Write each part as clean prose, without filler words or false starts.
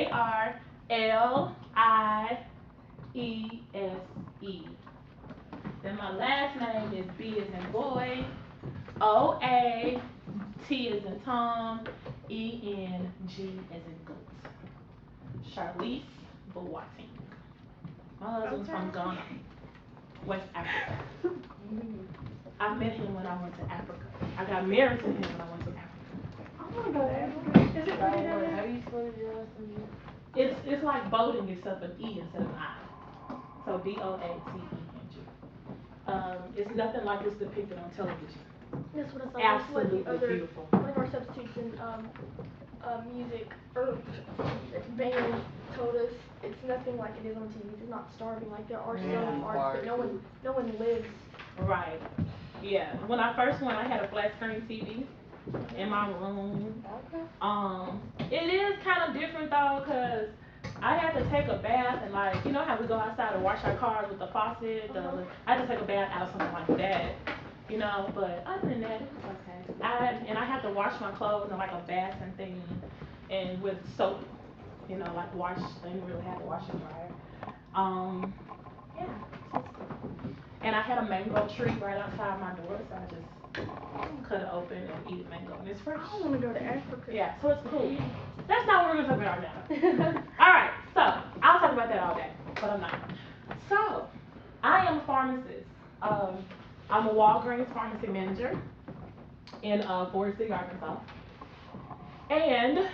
Sharliese. Then my last name is B as in boy, O-A, T as in Tom, E-N-G as in goat. Sharliese Boateng. My husband's from Ghana, West Africa. I met him when I went to Africa. I got married to him when I went to Africa. I want to go to Africa. Is it pretty down there? How do you spell your last name? It's like boating except an E instead of an I. So Boateng. It's nothing like it's depicted on television. That's what I thought. Absolutely That's what beautiful. One of our substitutes in music or band told us it's nothing like it is on TV. It's not starving. Like there are some arts that no one lives. Right. Yeah. When I first went, I had a flat screen TV in my room. Okay. It is kind of different though, cause I had to take a bath and like, you know how we go outside and wash our cars with the faucet? I had to take a bath out of something like that, you know, but other than that, it was okay. I had to wash my clothes in like a basin thing and with soap, you know, like wash, I didn't really have to wash and dryer. Yeah, so it's cool. And I had a mango tree right outside my door, so I just cut it open and eat a mango, and it's fresh. I want to go to Africa. Yeah, so it's cool. That's not what we're going to talk about now. Alright, so I'll talk about that all day, but I'm not. So, I am a pharmacist. I'm a Walgreens pharmacy manager in Forest City, Arkansas. And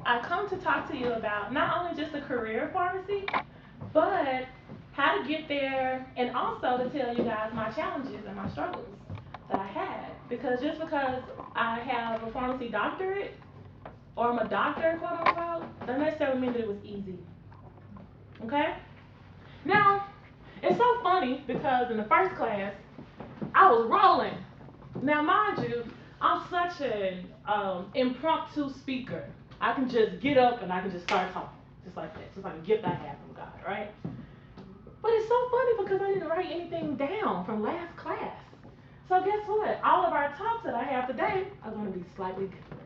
I come to talk to you about not only just a career in pharmacy, but how to get there, and also to tell you guys my challenges and my struggles that I had. Because just because I have a pharmacy doctorate, or I'm a doctor, quote unquote, doesn't necessarily mean that it was easy. Okay? Now, it's so funny because in the first class, I was rolling. Now, mind you, I'm such an impromptu speaker. I can just get up and I can just start talking, just like that, just like a gift I have from God, right? But it's so funny because I didn't write anything down from last class. So guess what? All of our talks that I have today are going to be slightly different.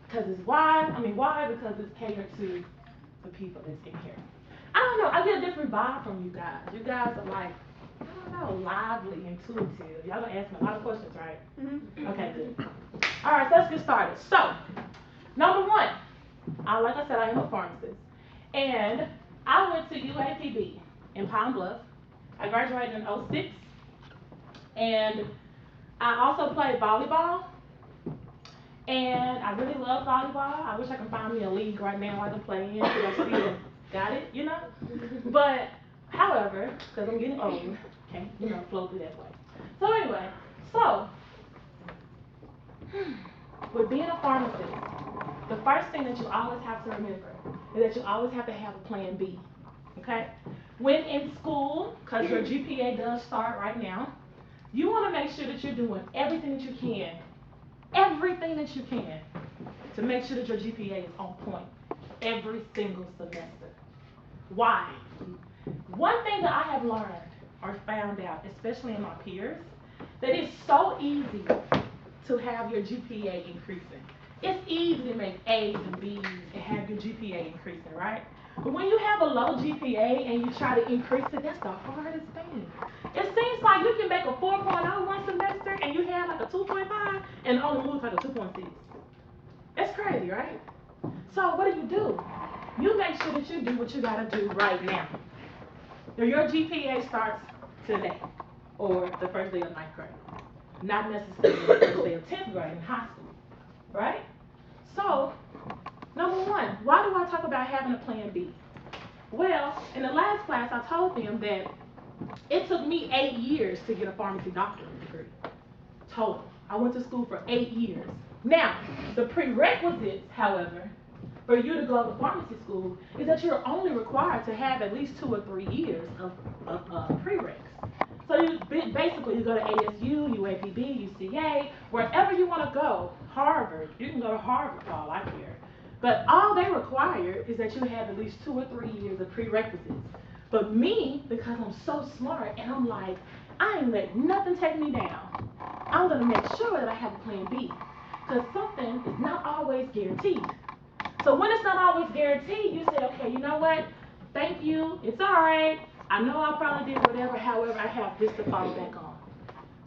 Because it's why? Because it's catered to the people that's in here. I don't know. I get a different vibe from you guys. You guys are like, I don't know, lively, intuitive. Y'all gonna ask me a lot of questions, right? Mm-hmm. Okay, good. All right, so let's get started. So, number one, like I said, I am a pharmacist. And I went to UAPB in Pine Bluff. I graduated in 2006. And I also played volleyball. And I really love volleyball. I wish I could find me a league right now I can play in, because I still got it, you know? But, however, because I'm getting old, can't, flow through that way. So anyway, with being a pharmacist, the first thing that you always have to remember is that you always have to have a plan B, okay? When in school, because your GPA does start right now, you want to make sure that you're doing everything that you can to make sure that your GPA is on point every single semester. Why? One thing that I have learned or found out, especially in my peers, that it's so easy to have your GPA increasing. It's easy to make A's and B's and have your GPA increasing, right? But when you have a low GPA and you try to increase it, that's the hardest thing. It seems like you can make a 4.0 one semester and you have like a 2.5 and only lose like a 2.6. That's crazy, right? So what do? You make sure that you do what you gotta do right now. Your GPA starts today or the first day of 9th grade. Not necessarily the first day of 10th grade in high school, right? So, number one, why do I talk about having a plan B? Well, in the last class, I told them that it took me 8 years to get a pharmacy doctorate degree, total. I went to school for 8 years. Now, the prerequisites, however, for you to go to pharmacy school is that you're only required to have at least 2 or 3 years of prereqs. So you basically go to ASU, UAPB, UCA, wherever you want to go. Harvard, you can go to Harvard for all I care. But all they require is that you have at least 2 or 3 years of prerequisites. But me, because I'm so smart and I'm like, I ain't letting nothing take me down. I'm going to make sure that I have a plan B. Because something is not always guaranteed. So when it's not always guaranteed, you say, okay, you know what? Thank you. It's all right. I know I probably did whatever. However, I have this to fall back on.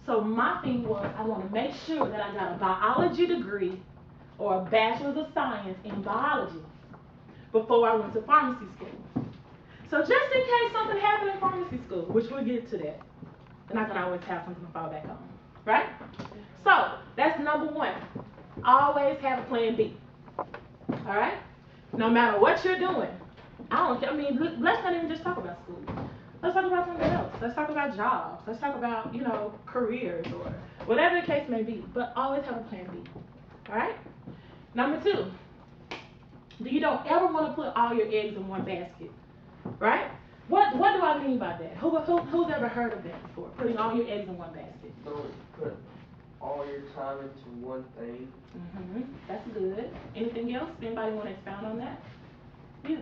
So my thing was, I want to make sure that I got a biology degree or a bachelor's of science in biology before I went to pharmacy school. So just in case something happened in pharmacy school, which we'll get to that, then I can always have something to fall back on, right? So that's number one. Always have a plan B. All right? No matter what you're doing. I don't care. I mean, let's not even just talk about school. Let's talk about something else. Let's talk about jobs. Let's talk about, careers or whatever the case may be. But always have a plan B. All right? Number two, you don't ever want to put all your eggs in one basket. Right? What do I mean by that? Who's ever heard of that before? Putting all your eggs in one basket. Don't put all your time into one thing. That's good. Anything else? Anybody want to expound on that? You.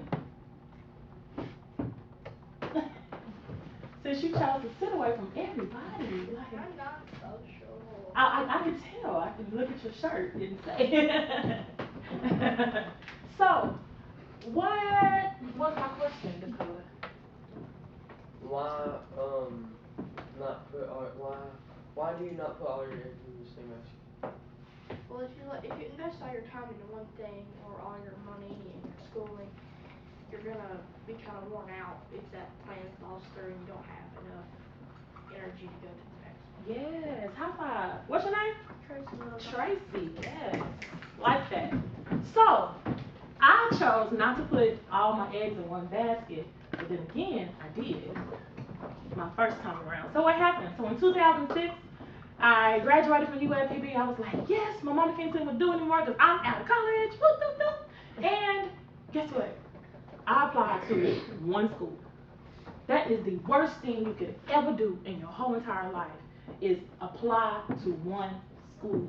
Since you chose to sit away from everybody, like I'm not social. I can tell. I can look at your shirt. Didn't say. So, what was my question, Dakota? Why do you not put all your eggs in the same basket? Well, if you invest all your time into one thing or all your money and your schooling, you're gonna be kind of worn out if that plan falls through and you don't have enough energy to go to the next one. Yes. High five. What's your name? Tracy. Yes. Like that. So, I chose not to put all my eggs in one basket, but then again, I did my first time around. So what happened? So in 2006, I graduated from UAPB. I was like, yes, my mama can't tell me what to do anymore because I'm out of college. Whoop, whoop, whoop. And guess what? I applied to one school. That is the worst thing you could ever do in your whole entire life is apply to one school.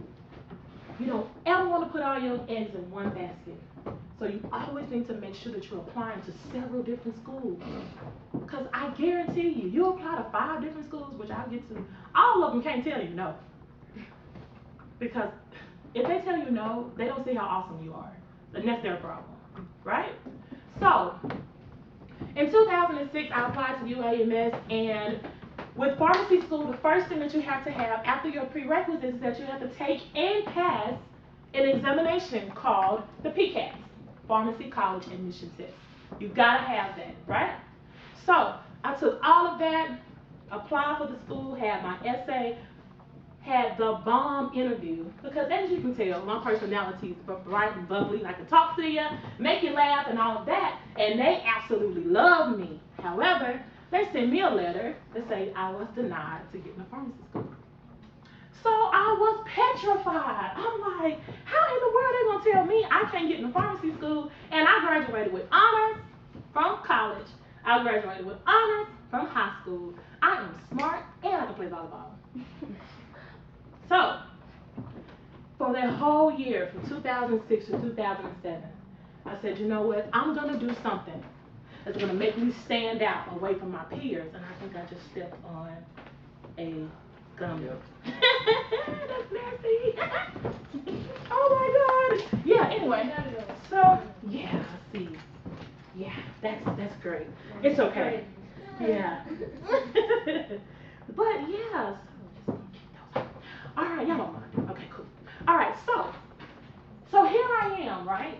You don't ever want to put all your eggs in one basket. So you always need to make sure that you're applying to several different schools. Because I guarantee you apply to 5 different schools, which I'll get to, all of them can't tell you no. Because if they tell you no, they don't see how awesome you are. And that's their problem, right? So, in 2006, I applied to UAMS, and with pharmacy school, the first thing that you have to have after your prerequisites is that you have to take and pass an examination called the PCAT, Pharmacy College Admission Test. You've got to have that, right? So I took all of that, applied for the school, had my essay, had the bomb interview, because as you can tell, my personality is bright and bubbly. I can talk to you, make you laugh and all of that, and they absolutely love me. However, they sent me a letter that said I was denied to get into pharmacy school. So I was petrified. I'm like, how in the world are they gonna tell me I can't get into pharmacy school? And I graduated with honors from college. I graduated with honors from high school. I am smart and I can play volleyball. So, for that whole year, from 2006 to 2007, I said, you know what? I'm gonna do something that's gonna make me stand out away from my peers. And I think I just stepped on a gummy. Yep. That's nasty. Oh my God. Yeah, anyway. So, yeah, see. Yeah, that's great. It's okay. Yeah. But yeah, so all right, y'all don't mind. Okay, cool. All right, so here I am, right?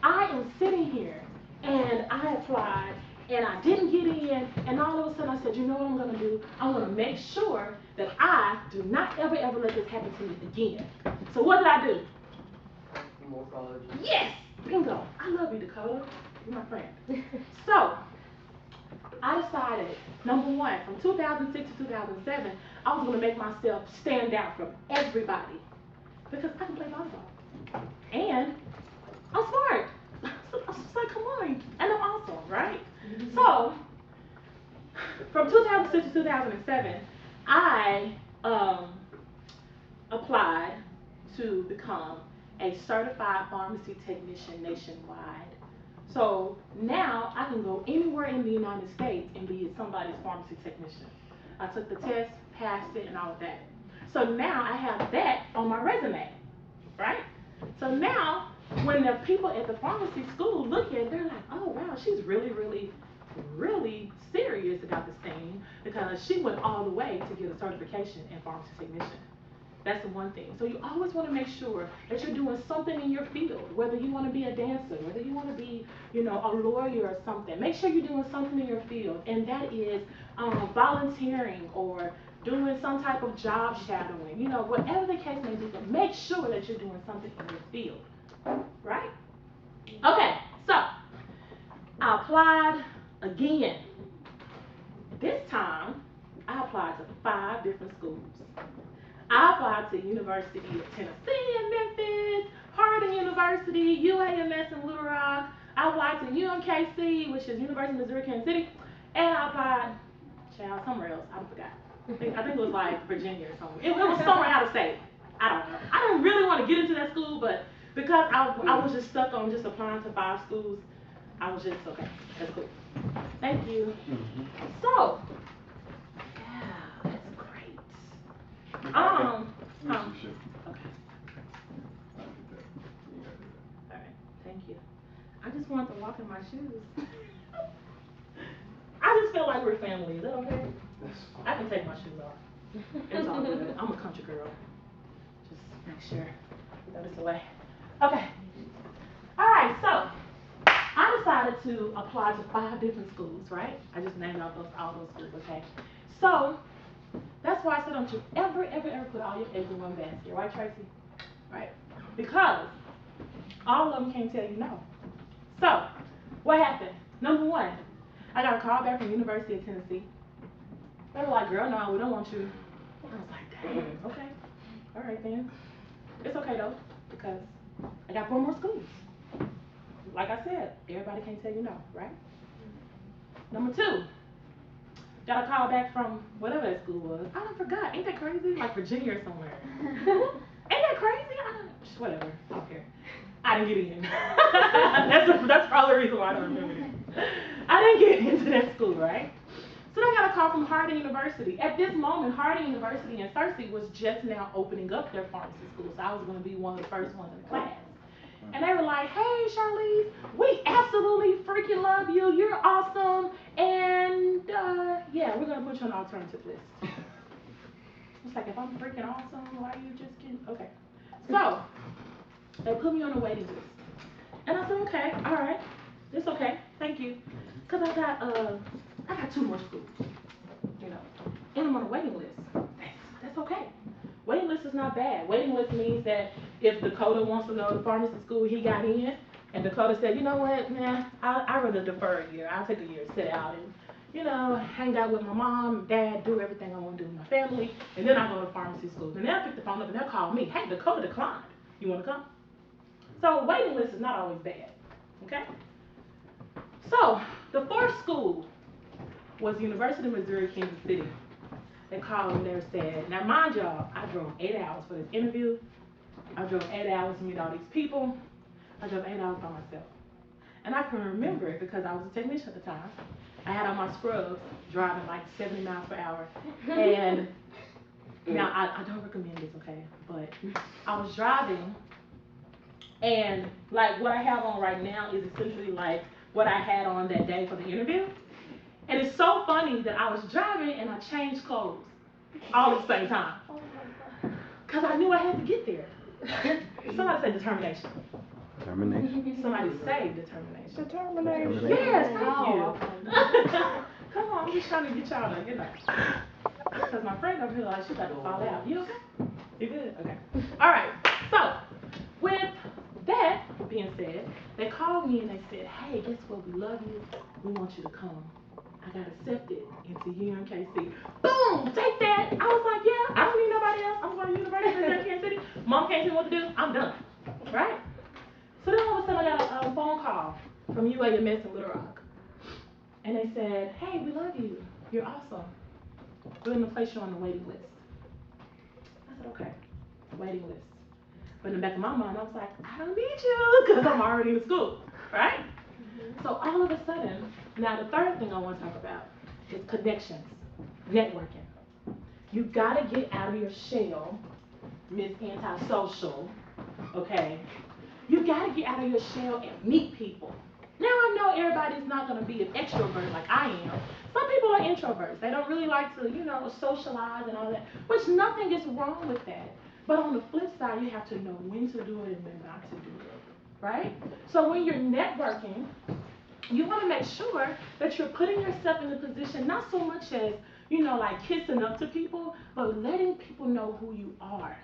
I am sitting here, and I applied, and I didn't get in, and all of a sudden I said, you know what I'm gonna do? I'm gonna make sure that I do not ever let this happen to me again. So what did I do? More colleges. Yes, bingo. I love you, Dakota. You're my friend. So I decided, number one, from 2006 to 2007, I was going to make myself stand out from everybody because I can play volleyball. And I'm smart. So I was like, come on. And I'm awesome, right? So, from 2006 to 2007, I applied to become a certified pharmacy technician nationwide. So now I can go anywhere in the United States and be somebody's pharmacy technician. I took the test, passed it, and all of that. So now I have that on my resume, right? So now when the people at the pharmacy school look at it, they're like, oh wow, she's really, really, really serious about this thing because she went all the way to get a certification in pharmacy technician. That's the one thing. So you always want to make sure that you're doing something in your field, whether you want to be a dancer, whether you want to be, you know, a lawyer or something. Make sure you're doing something in your field, and that is volunteering or doing some type of job shadowing, you know, whatever the case may be, but make sure that you're doing something in your field, right? Okay, so I applied again. This time, I applied to 5 different schools. I applied to University of Tennessee in Memphis, Harding University, UAMS in Little Rock. I applied to UMKC, which is University of Missouri, Kansas City, and I applied, somewhere else. I forgot. I think it was like Virginia or something. It was somewhere out of state. I don't know. I don't really want to get into that school, but because I was just stuck on just applying to 5 schools, I was just, okay, that's cool. Thank you. So, yeah, that's great. Okay. All right, thank you. I just want to walk in my shoes. I just feel like we're family. Is that okay? I can take my shoes off. It's all good. I'm a country girl. Just make sure that it's away. Okay. All right, so I decided to apply to 5 different schools, right? I just named out all those schools, okay? So that's why I said don't you ever put all your eggs in one basket, right, Tracy? Right? Because all of them can't tell you no. So what happened? Number 1, I got a call back from University of Tennessee. They were like, girl, no, we don't want you. I was like, dang, okay. All right then. It's okay though, because I got 4 more schools. Like I said, everybody can't tell you no, right? Number 2, got a call back from whatever that school was. I done forgot. Ain't that crazy? Like Virginia or somewhere. Ain't that crazy? Whatever. I don't care. I didn't get in. that's probably the reason why I don't remember it. I didn't get into that school, right? So I got a call from Harding University. At this moment, Harding University in Searcy was just now opening up their pharmacy school, so I was going to be one of the first ones in the class. And they were like, hey, Sharliese, we absolutely freaking love you. You're awesome. And, yeah, we're going to put you on the alternative list. It's like, if I'm freaking awesome, why are you just kidding? Okay. So they put me on the waiting list. And I said, okay, all right. It's okay. Thank you. Because I got 2 more schools, you know, and I'm on a waiting list. That's okay. Waiting list is not bad. Waiting list means that if Dakota wants to go to pharmacy school, he got in, and Dakota said, you know what, man, I'd rather defer a year. I'll take a year to sit out and, you know, hang out with my mom and dad, do everything I want to do with my family, and then I'll go to pharmacy school. And they'll pick the phone up and they'll call me, hey, Dakota declined. You want to come? So waiting list is not always bad, okay? So the 4th school was University of Missouri, Kansas City. They called me and they said, now mind y'all, I drove 8 hours for this interview. I drove 8 hours to meet all these people. I drove 8 hours by myself. And I can remember it because I was a technician at the time. I had on my scrubs, driving like 70 miles per hour. And now I don't recommend this, okay? But I was driving, and like what I have on right now is essentially like what I had on that day for the interview. And it's so funny that I was driving and I changed clothes all at the same time. Because I knew I had to get there. Somebody say determination. Determination. Somebody say determination. Determination. Yes, thank you. Come on, I'm just trying to get y'all to, you know. Because my friend over here, like, she's about to fall out. You okay? You good? Okay. All right. So, with that being said, they called me and they said, hey, guess what? We love you. We want you to come. I got accepted into UMKC. Boom! Take that! I was like, yeah, I don't need nobody else. I'm going to University of Kansas City. Mom can't tell me what to do. I'm done. Right? So then all of a sudden I got a phone call from UAMS in Little Rock. And they said, hey, we love you. You're awesome. We're going to place you on the waiting list. I said, okay, waiting list. But in the back of my mind, I was like, I don't need you because I'm already in school, right? So all of a sudden, now the 3rd thing I want to talk about is connections, networking. You got to get out of your shell, Miss Antisocial, okay? You gotta get out of your shell and meet people. Now I know everybody's not gonna be an extrovert like I am. Some people are introverts. They don't really like to, socialize and all that, which nothing is wrong with that. But on the flip side, you have to know when to do it and when not to do it, right? So when you're networking, you want to make sure that you're putting yourself in a position, not so much as, like kissing up to people, but letting people know who you are.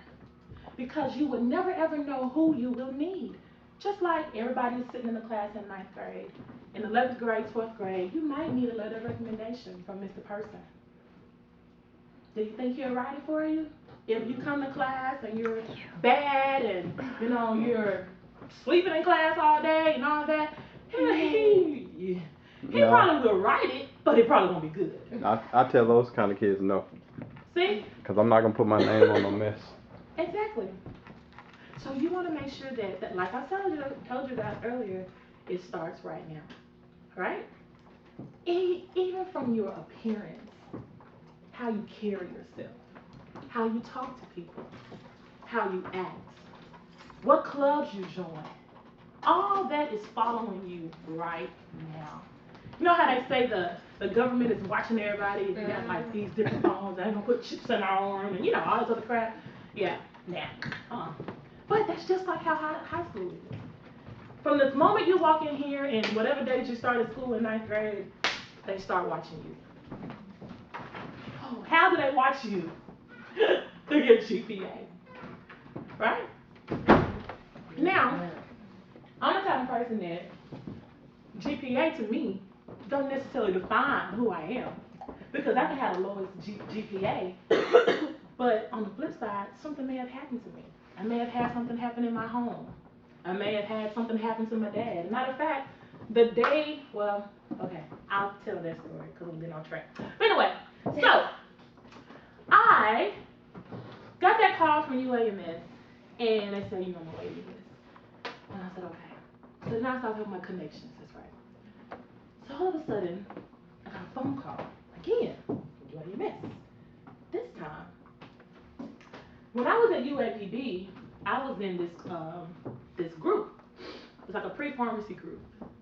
Because you would never ever know who you will need. Just like everybody's sitting in the class in 9th grade, in 11th grade, 12th grade, you might need a letter of recommendation from Mr. Person. Do you think he'll write it for you? If you come to class and you're bad and, you're sleeping in class all day and all that, he probably will write it, but it probably won't be good. I tell those kind of kids no. See? Because I'm not going to put my name on no mess. Exactly. So you want to make sure that like I told you guys earlier, it starts right now, right? Even from your appearance, how you carry yourself, how you talk to people, how you act, what clubs you join, all that is following you right now. You know how they say the government is watching everybody and you got like these different phones, they're gonna put chips in our arm and all this other crap? Yeah, nah. But that's just like how high school is. From the moment you walk in here and whatever date you started school in 9th grade, they start watching you. Oh, how do they watch you? Through your GPA, right? Now, I'm the kind of person that GPA to me don't necessarily define who I am, because I can have the lowest GPA, but on the flip side, something may have happened to me. I may have had something happen in my home. I may have had something happen to my dad. Matter of fact, I'll tell that story because I'm getting off track. But anyway, so I got that call from UAMS, and they said, I'm on my waiting list. And I said, okay. So now I started having my connections, that's right. So all of a sudden, I got a phone call, again, from UAMS. This time, when I was at UAPB, I was in this group. It was like a pre-pharmacy group.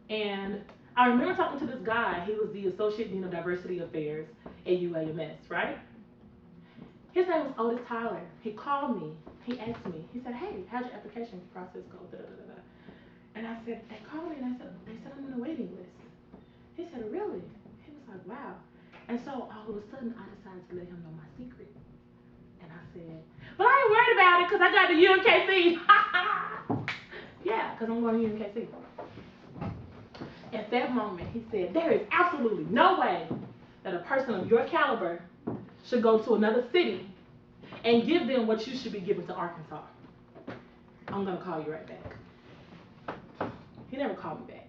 And I remember talking to this guy. He was the Associate Dean of Diversity Affairs at UAMS, right? His name was Otis Tyler. He called me. He asked me. He said, hey, how'd your application process go? Da-da-da-da-da. And I said, they called me and they said I'm on the waiting list. He said, really? He was like, wow. And so all of a sudden, I decided to let him know my secret. And I said, but I ain't worried about it because I got the UMKC. Yeah, because I'm going to UMKC. At that moment, he said, there is absolutely no way that a person of your caliber should go to another city and give them what you should be giving to Arkansas. I'm going to call you right back. He never called me back.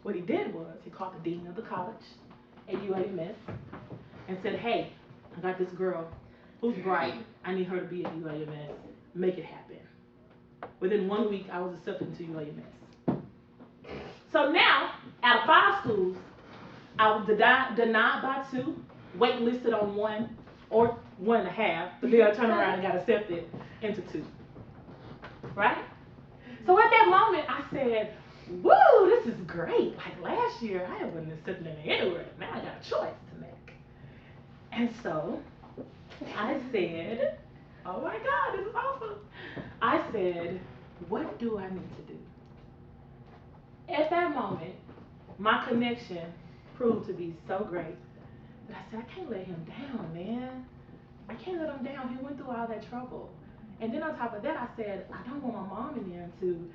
What he did was he called the dean of the college at UAMS and said, hey, I got this girl who's bright. I need her to be at UAMS. Make it happen. Within 1 week, I was accepted into UAMS. So now, out of 5 schools, I was denied by 2, waitlisted on 1 or 1.5, but then I turned around and got accepted into 2. Right? So at that moment, I said, woo, this is great. Like last year, I wasn't accepted anywhere. Now I got a choice to make. And so I said, oh my God, this is awesome. I said, what do I need to do? At that moment, my connection proved to be so great that I said, I can't let him down, man. I can't let him down. He went through all that trouble. And then on top of that, I said, I don't want my mom and them to,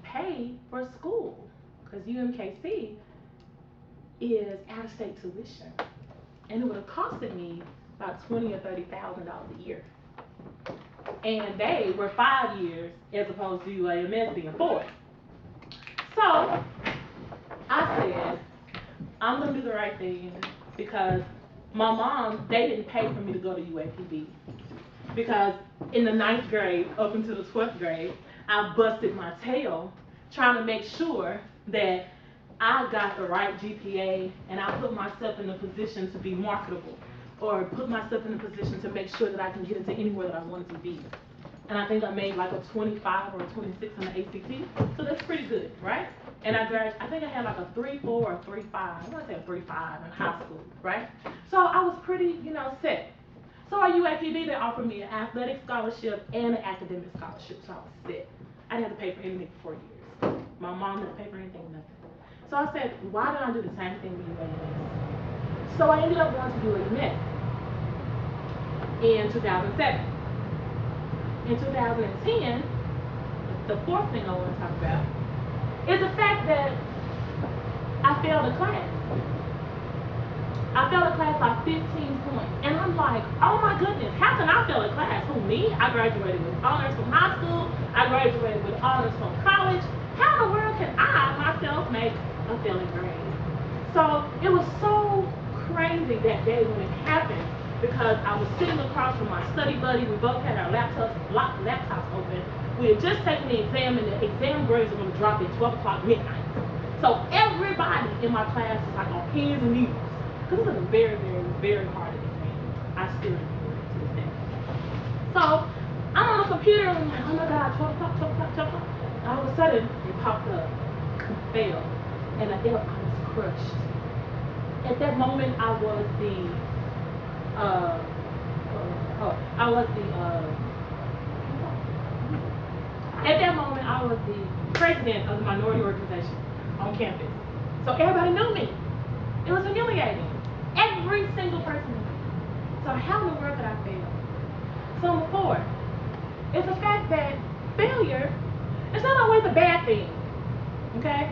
pay for school. Because UMKC is out-of-state tuition. And it would have costed me about $20,000 or $30,000 a year. And they were 5 years as opposed to UAMS being 4. So I said, I'm going to do the right thing because my mom, they didn't pay for me to go to UAPB. Because in the 9th grade up until the 12th grade, I busted my tail trying to make sure that I got the right GPA and I put myself in a position to be marketable or put myself in a position to make sure that I can get into anywhere that I wanted to be. and I think I made like a 25 or a 26 on the ACT, so that's pretty good, right? And I think I had like a 3.4 or 3.5, I want to say a 3.5 in high school, right? So I was pretty, set. So at UAPB, they offered me an athletic scholarship and an academic scholarship, so I was set. I didn't have to pay for anything for 4 years. My mom didn't pay for anything, nothing. So I said, why don't I do the same thing with UAMS? So I ended up going to UAMS in 2007. In 2010, the fourth thing I want to talk about is the fact that I failed a class. I failed a class by 15 points. And I'm like, oh my goodness, how can I fail a class? Who, me? I graduated with honors from high school. I graduated with honors from college. How in the world can I, myself, make a failing grade? So it was so crazy that day when it happened because I was sitting across from my study buddy. We both had our laptops open. We had just taken the exam and the exam grades were going to drop at 12 o'clock midnight. So everybody in my class was like on pins and needles. Because it was a very, very, very hard exam. I still remember it to this day. So I'm on the computer and I'm like, oh my God, 12 o'clock, 12 o'clock, 12 o'clock. And all of a sudden, it popped up, failed. And I was crushed. At that moment, I was the president of the minority organization on campus. So everybody knew me. It was humiliating. Every single person knew me. So how in the world could I fail? So number 4 is the fact that failure is not always a bad thing. Okay?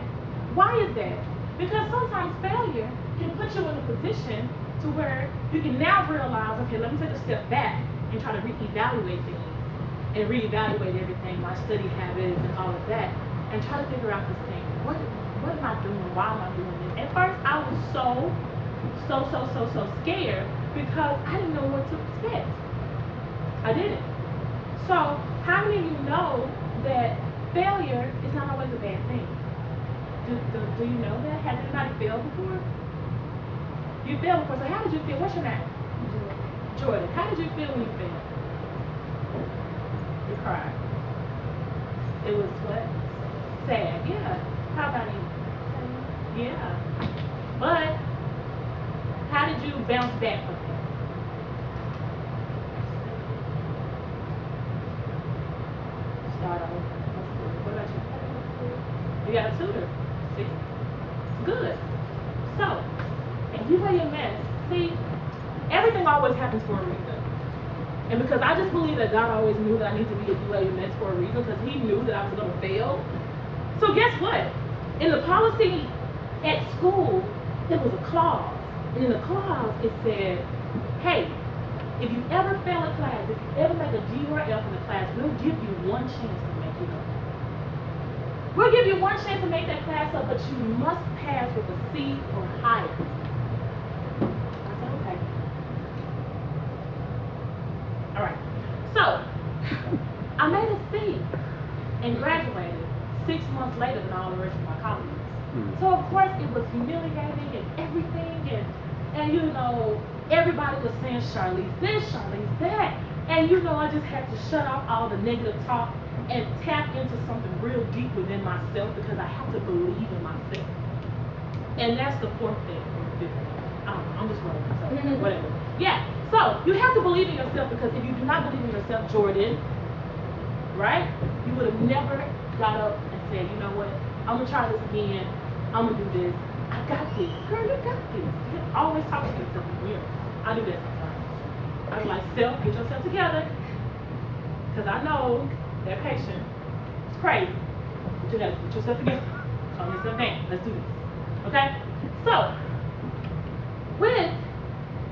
Why is that? Because sometimes failure can put you in a position to where you can now realize, okay, let me take a step back and try to reevaluate things and reevaluate everything, my study habits and all of that, and try to figure out this thing. What am I doing? Why am I doing this? At first, I was so scared because I didn't know what to expect. I didn't. So, how many of you know that failure is not always a bad thing? Do you know that? Has anybody failed before? You failed before, so how did you feel? What's your name? Jordan. How did you feel when you failed? You cried. It was what? Sad. Yeah. How about you? Yeah. But how did you bounce back from that? Start over. What about you? You got a tutor. See? Good. So, and UAMS, see, everything always happens for a reason. And because I just believe that God always knew that I need to be at UAMS for a reason, because He knew that I was going to fail. So guess what? In the policy at school, there was a clause. And in the clause, it said, hey, if you ever fail a class, if you ever make a D or F in the class, we'll give you one chance to make it up. We'll give you one chance to make that class up, but you must pass with a C or higher. I said, okay. All right. So, I made a C and graduated 6 months later than all the rest of my colleagues. So, of course, it was humiliating and everything, and everybody was saying, Sharliese this, Sharliese that. And, I just had to shut off all the negative talk and tap into something real deep within myself because I have to believe in myself. And that's the 4th thing. I don't know, I'm just rolling, so whatever. Yeah, so you have to believe in yourself because if you do not believe in yourself, Jordan, right, you would have never got up and said, you know what, I'm going to try this again, I'm going to do this, I got this. Girl, you got this. You always talk to yourself in mirror. I do that sometimes. I'm like, self, get yourself together, because I know that patient is crazy, but you got to put yourself together, calm yourself down, let's do this, okay? So, with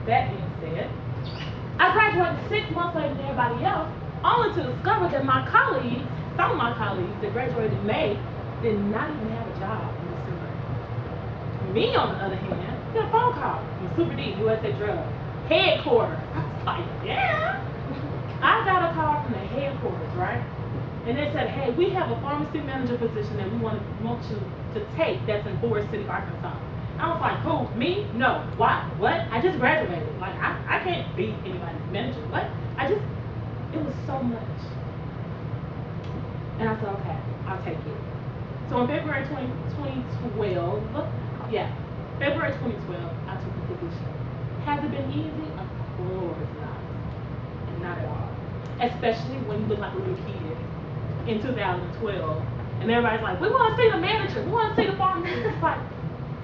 that being said, I graduated 6 months later than everybody else, only to discover that my colleagues, some of my colleagues that graduated in May, did not even have a job in December. Me, on the other hand, got a phone call from Super D, USA Drug, headquarters. I was like, yeah. I got a call from the headquarters, right? And they said, hey, we have a pharmacy manager position that we want you to take that's in Forest City, Arkansas. I was like, who, me? No. Why? What? I just graduated. Like, I can't be anybody's manager. What? It was so much. And I said, okay, I'll take it. So in February 2012, February 2012, I took the position. Has it been easy? Of course not. And not at all. Especially when you look like a little kid in 2012. And everybody's like, we want to see the manager. We want to see the pharmacist. It's like,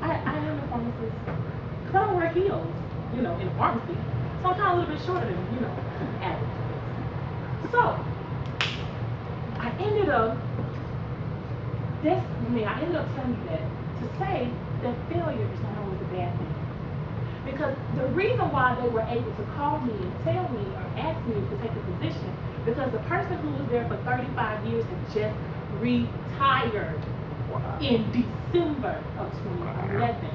I am a pharmacist. Because I don't wear heels, in a pharmacy. So I'm kind of a little bit shorter than, average. So, I ended up telling you that to say that failure is not always a bad thing. Because the reason why they were able to call me and tell me or ask me to take the position, because the person who was there for 35 years had just retired in December of 2011.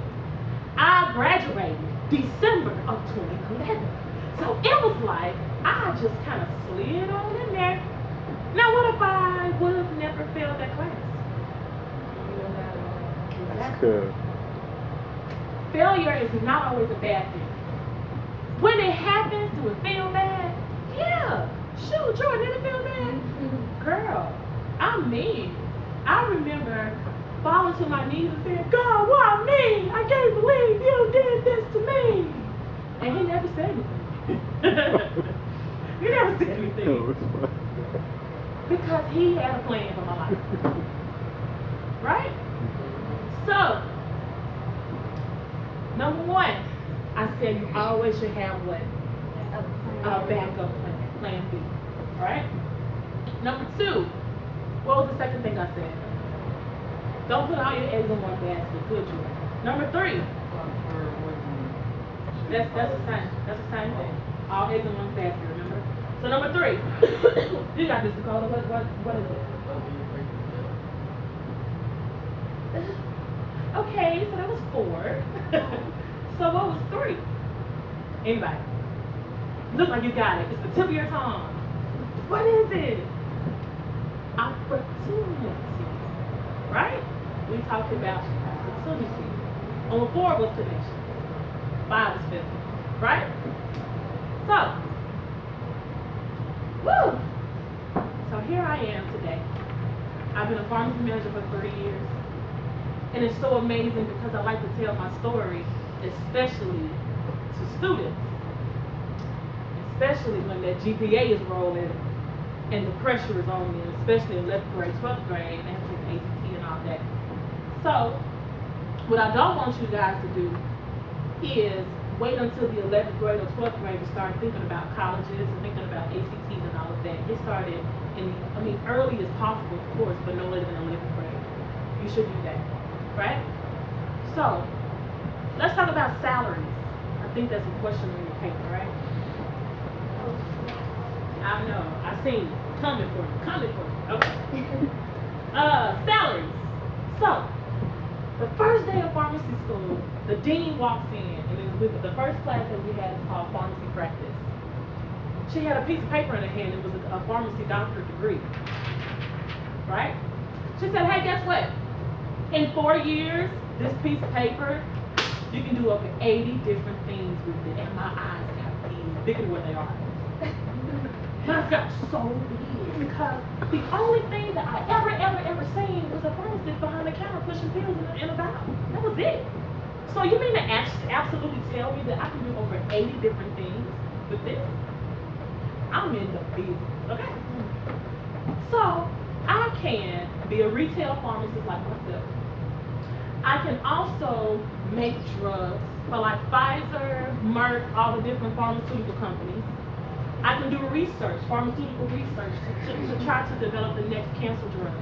I graduated December of 2011. So it was like, I just kind of slid on in there. Now what if I would have never failed that class? That's good. Failure is not always a bad thing. When it happens, do it feel bad? Yeah. Shoot, Jordan, did it feel bad? Girl, I'm mean. I remember falling to my knees and saying, God, why me? I can't believe you did this to me. And he never said anything. He never said anything. Because he had a plan for my life. Right? So, number one, I said you always should have what? A backup plan B. Right? Number two, what was the second thing I said? Don't put all your eggs in one basket. Good, you. Number three. That's the same thing. All eggs in one basket, remember? So number three. You got this, Dakota. What is it? Okay, so that was 4. So what was 3? Anybody? Look like you got it. It's the tip of your tongue. What is it? Opportunity. Right? We talked about opportunity. On 4 was connection. 5 was physical. Right? So, woo! So here I am today. I've been a pharmacy manager for 30 years. And it's so amazing because I like to tell my story, especially to students. Especially when that GPA is rolling and the pressure is on me, especially in 11th grade, 12th grade, and they have to take the ACT and all that. So, what I don't want you guys to do is wait until the 11th grade or 12th grade to start thinking about colleges and thinking about ACTs and all of that. Get started early as possible, of course, but no later than 11th grade. You should do that. Right? So, let's talk about salaries. I think that's a question on your paper, right? I know. I seen it. Coming for you. Okay. Salaries. So, the first day of pharmacy school, the dean walks in, and the first class that we had is called pharmacy practice. She had a piece of paper in her hand. It was a pharmacy doctorate degree. Right? She said, hey, guess what? In 4 years, this piece of paper, you can do over 80 different things with it. And my eyes got bigger than what they are. My eyes got so big because the only thing that I ever seen was a pharmacist behind the counter pushing pills in a vial. That was it. So you mean to absolutely tell me that I can do over 80 different things with this? I'm in the business, okay? So I can be a retail pharmacist like myself. I can also make drugs for like Pfizer, Merck, all the different pharmaceutical companies. I can do research, pharmaceutical research, to try to develop the next cancer drug.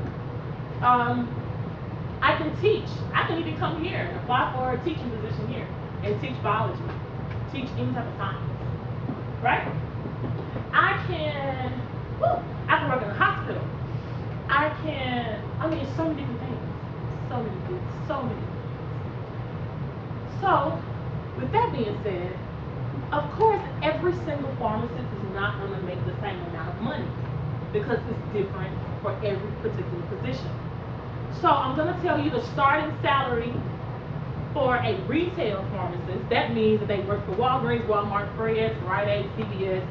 I can teach. I can even come here and apply for a teaching position here and teach biology, teach any type of science, right? I can work in a hospital. It's so many different things. So many things. So, with that being said, of course, every single pharmacist is not going to make the same amount of money because it's different for every particular position. So, I'm going to tell you the starting salary for a retail pharmacist. That means that they work for Walgreens, Walmart, Fred's, Rite Aid, CVS,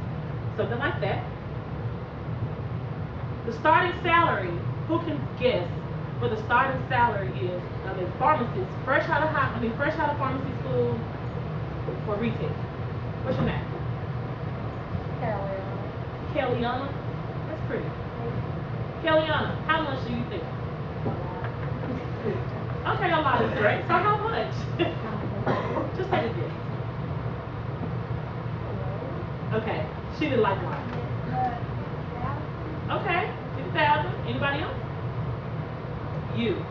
something like that. The starting salary Who can guess what the starting salary is of a pharmacist fresh out of pharmacy school for retail? What's your name? Kellyanna. That's pretty. Kellyanna, how much do you think? Okay, a lot is great. So how much? Just take a guess. Okay, she didn't like mine. Okay, 50,000. Anybody else? You.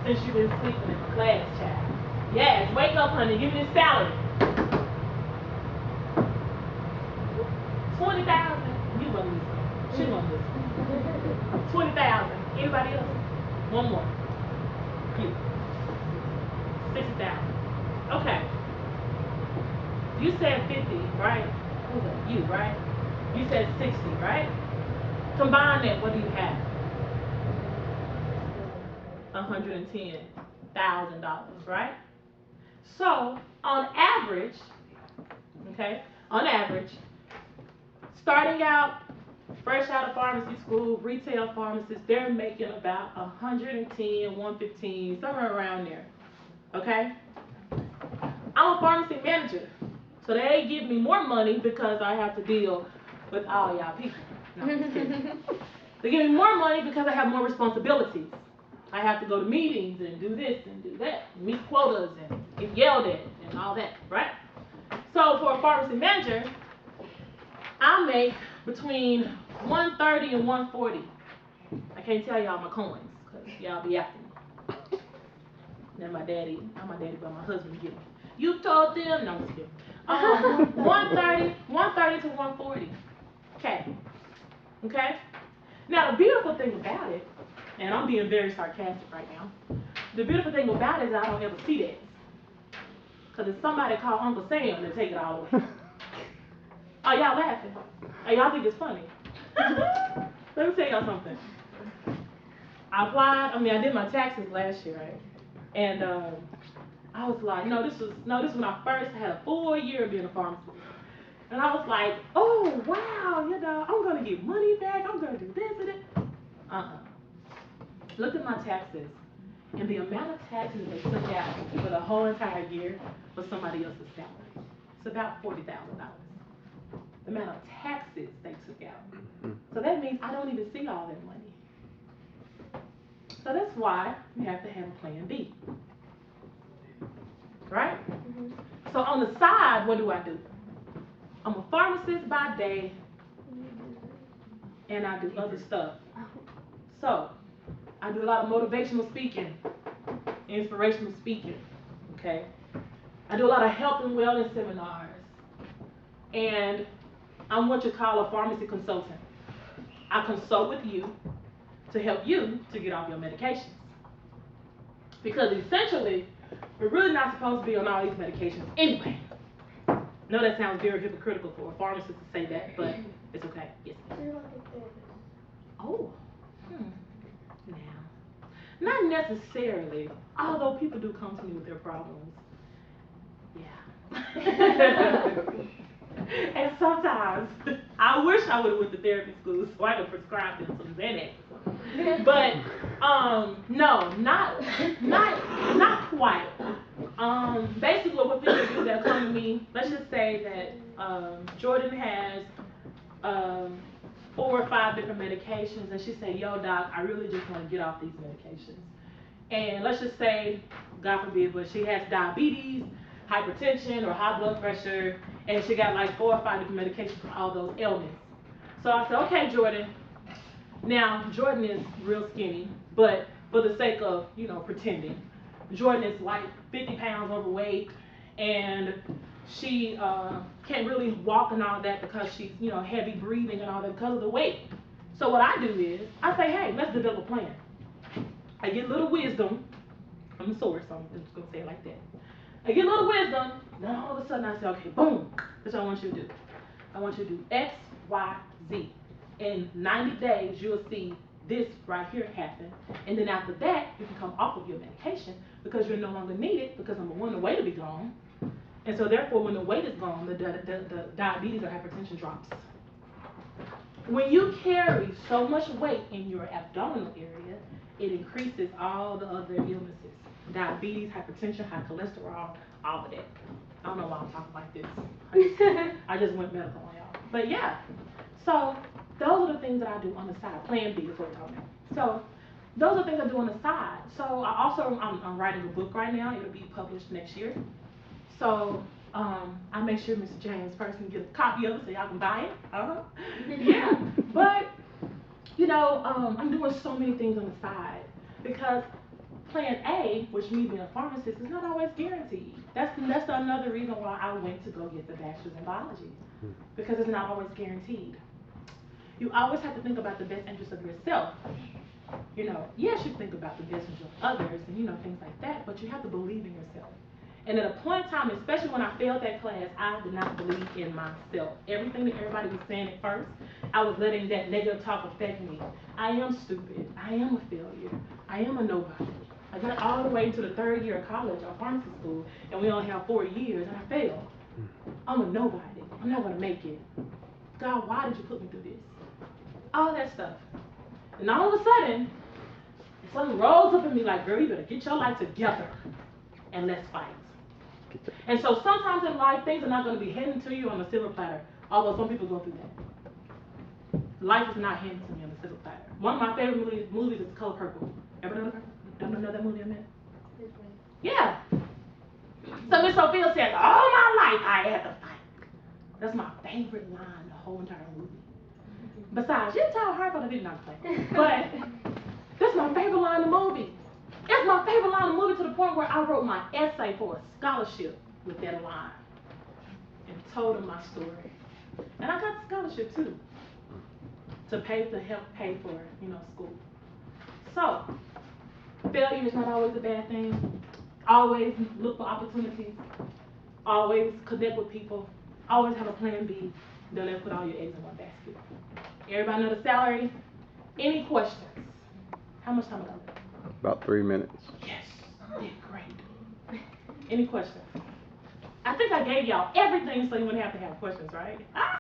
Since you've been sleeping in class, child. Yes, wake up, honey. Give me this salary. 20,000. You wasn't listening. She wasn't listening. 20,000. Anybody else? One more. You. 60,000. Okay. You said 50, right? Who was that? You, right? You said 60, right? Combine that, what do you have? $110,000, right? So, on average, starting out, fresh out of pharmacy school, retail pharmacists, they're making about 110, 115, somewhere around there, okay? I'm a pharmacy manager, so they give me more money because I have to deal with all y'all people. No, I'm just kidding. They give me more money because I have more responsibilities. I have to go to meetings and do this and do that, and meet quotas and get yelled at and all that, right? So for a pharmacy manager, I make between 130 and 140. I can't tell y'all my coins, because y'all be after me. Then not my daddy, but my husband get me. You told them, no, I'm just kidding. 130 to 140. Okay. Now the beautiful thing about it, and I'm being very sarcastic right now, the beautiful thing about it is I don't ever see that. Because if somebody call Uncle Sam, they'll take it all away. Oh, y'all laughing? Oh, y'all think it's funny? Let me tell y'all something. I did my taxes last year, right? And I was like, this was when I first had a full year of being a pharmacist. And I was like, oh, wow, I'm going to get money back. I'm going to do this and that. Look at my taxes. And the amount of taxes they took out for the whole entire year was somebody else's salary. It's about $40,000. The amount of taxes they took out. So that means I don't even see all that money. So that's why we have to have a plan B. Right? So on the side, what do? I'm a pharmacist by day, and I do other stuff. So I do a lot of motivational speaking, inspirational speaking, okay? I do a lot of health and wellness seminars, and I'm what you call a pharmacy consultant. I consult with you to help you to get off your medications. Because essentially, we're really not supposed to be on all these medications anyway. I know that sounds very hypocritical for a pharmacist to say that, but it's okay. Yes. Oh. Now, not necessarily, although people do come to me with their problems. Yeah. And sometimes, I wish I would have went to therapy school so I could prescribe them some Xanax. But, no, not quite. Basically what people do, they'll come to me, let's just say that Jordan has 4 or 5 different medications, and she say, yo doc, I really just want to get off these medications. And let's just say, God forbid, but she has diabetes, hypertension, or high blood pressure, and she got like 4 or 5 different medications for all those ailments. So I said, okay, Jordan. Now, Jordan is real skinny, but for the sake of, pretending, Jordan is like 50 pounds overweight, and she can't really walk and all that because she's, heavy breathing and all that because of the weight. So what I do is, I say, hey, let's develop a plan. I get a little wisdom from the source, so I'm just going to say it like that. I get a little wisdom, then all of a sudden I say, okay, boom, that's what I want you to do. I want you to do X, Y, Z. In 90 days, you'll see this right here happen. And then after that, you can come off of your medication because you're no longer needed because number one, the weight will be gone. And so therefore, when the weight is gone, the diabetes or hypertension drops. when you carry so much weight in your abdominal area, it increases all the other illnesses. Diabetes, hypertension, high cholesterol, all of that. I don't know why I'm talking like this. I just went medical on y'all. But yeah, so those are the things that I do on the side. Plan B is what we're talking about. So those are things I do on the side. So I'm writing a book right now. It'll be published next year. So I make sure Mr. James personally gets a copy of it so y'all can buy it. Yeah, but you know, I'm doing so many things on the side because Plan A, which me being a pharmacist, is not always guaranteed. That's another reason why I went to go get the bachelor's in biology, because it's not always guaranteed. You always have to think about the best interest of yourself. You know, yes, you think about the best interest of others and, you know, things like that, but you have to believe in yourself. And at a point in time, especially when I failed that class, I did not believe in myself. Everything that everybody was saying at first, I was letting that negative talk affect me. I am stupid. I am a failure. I am a nobody. I got all the way into the 3rd year of college or pharmacy school, and we only have 4 years, and I failed. I'm a nobody. I'm not going to make it. God, why did you put me through this? All that stuff. And all of a sudden, something rolls up in me like, girl, you better get your life together and let's fight. And so sometimes in life, things are not going to be handed to you on a silver platter, although some people go through that. Life is not handed to me on a silver platter. One of my favorite movies is Color Purple. Ever know that movie I met? Yeah. So Miss Sophia says, all my life I had to fight. That's my favorite line the whole entire movie. Besides, you tell her about the video not play. But that's my favorite line in the movie. It's my favorite line in the movie to the point where I wrote my essay for a scholarship with that line and told them my story. And I got the scholarship too to help pay for, you know, school. So failure is not always a bad thing. Always look for opportunities. Always connect with people. Always have a plan B. Don't ever put all your eggs in one basket. Everybody know the salary? Any questions? How much time ago? About 3 minutes. Yes, did great. Any questions? I think I gave y'all everything so you wouldn't have to have questions, right?